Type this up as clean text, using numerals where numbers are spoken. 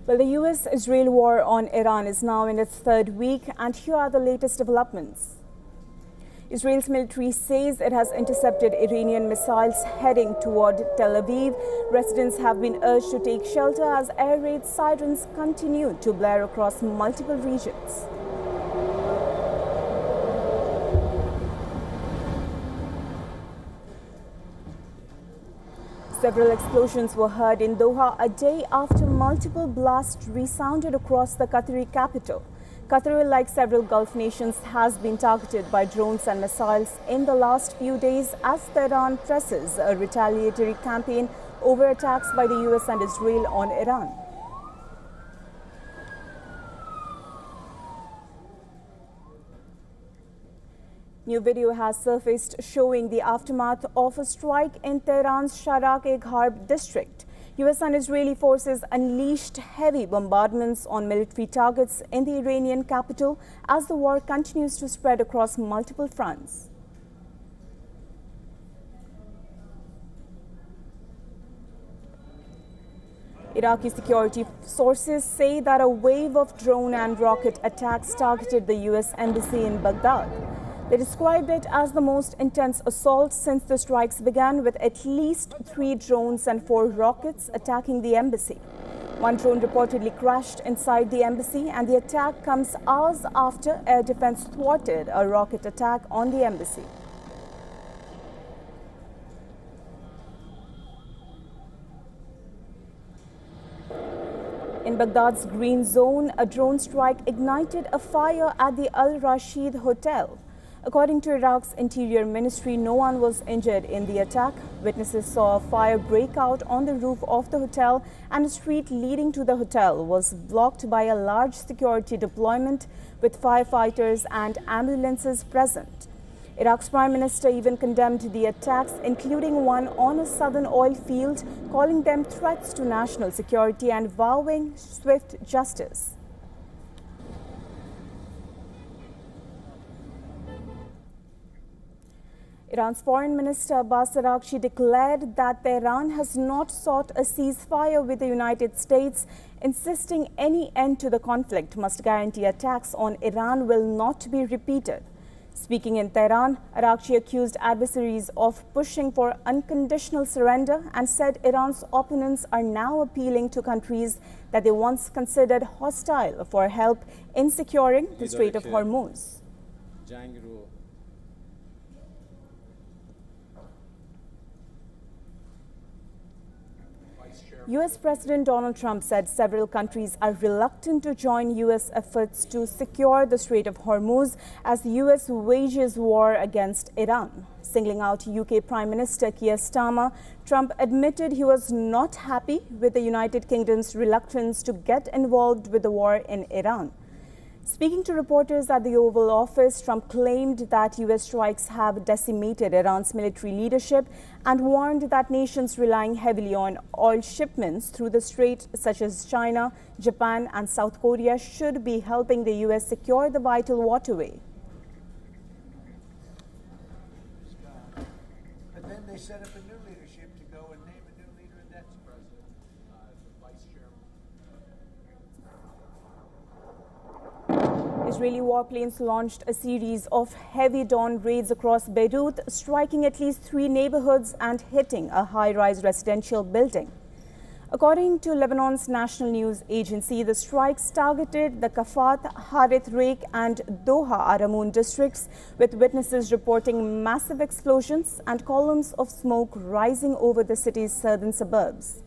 Well, the US-Israel war on Iran is now in its third week, and here are the latest developments. Israel's military says it has intercepted Iranian missiles heading toward Tel Aviv. Residents have been urged to take shelter as air raid sirens continue to blare across multiple regions. Several explosions were heard in Doha a day after multiple blasts resounded across the Qatari capital. Qatar, like several Gulf nations, has been targeted by drones and missiles in the last few days as Tehran presses a retaliatory campaign over attacks by the US and Israel on Iran. New video has surfaced showing the aftermath of a strike in Tehran's Sharak-e-Gharb district. US and Israeli forces unleashed heavy bombardments on military targets in the Iranian capital as the war continues to spread across multiple fronts. Iraqi security sources say that a wave of drone and rocket attacks targeted the US embassy in Baghdad. They described it as the most intense assault since the strikes began, with at least 3 drones and 4 rockets attacking the embassy. One drone reportedly crashed inside the embassy, and the attack comes hours after air defense thwarted a rocket attack on the embassy. In Baghdad's Green Zone, a drone strike ignited a fire at the Al Rashid Hotel. According to Iraq's Interior Ministry, no one was injured in the attack. Witnesses saw a fire break out on the roof of the hotel, and a street leading to the hotel was blocked by a large security deployment with firefighters and ambulances present. Iraq's Prime Minister even condemned the attacks, including one on a southern oil field, calling them threats to national security and vowing swift justice. Iran's Foreign Minister Abbas Araghchi declared that Tehran has not sought a ceasefire with the United States, insisting any end to the conflict must guarantee attacks on Iran will not be repeated. Speaking in Tehran, Araghchi accused adversaries of pushing for unconditional surrender and said Iran's opponents are now appealing to countries that they once considered hostile for help in securing the Strait of Hormuz. US President Donald Trump said several countries are reluctant to join US efforts to secure the Strait of Hormuz as the US wages war against Iran. Singling out UK Prime Minister Keir Starmer, Trump admitted he was not happy with the United Kingdom's reluctance to get involved with the war in Iran. Speaking to reporters at the Oval Office, Trump claimed that US strikes have decimated Iran's military leadership and warned that nations relying heavily on oil shipments through the strait, such as China, Japan, and South Korea, should be helping the US secure the vital waterway. But then they set up a new leadership to go and name a new leader, and that's the president, the vice chairman. Israeli warplanes launched a series of heavy dawn raids across Beirut, striking at least 3 neighborhoods and hitting a high-rise residential building. According to Lebanon's national news agency, the strikes targeted the Kafat, Harith Reik, and Doha Aramoun districts, with witnesses reporting massive explosions and columns of smoke rising over the city's southern suburbs.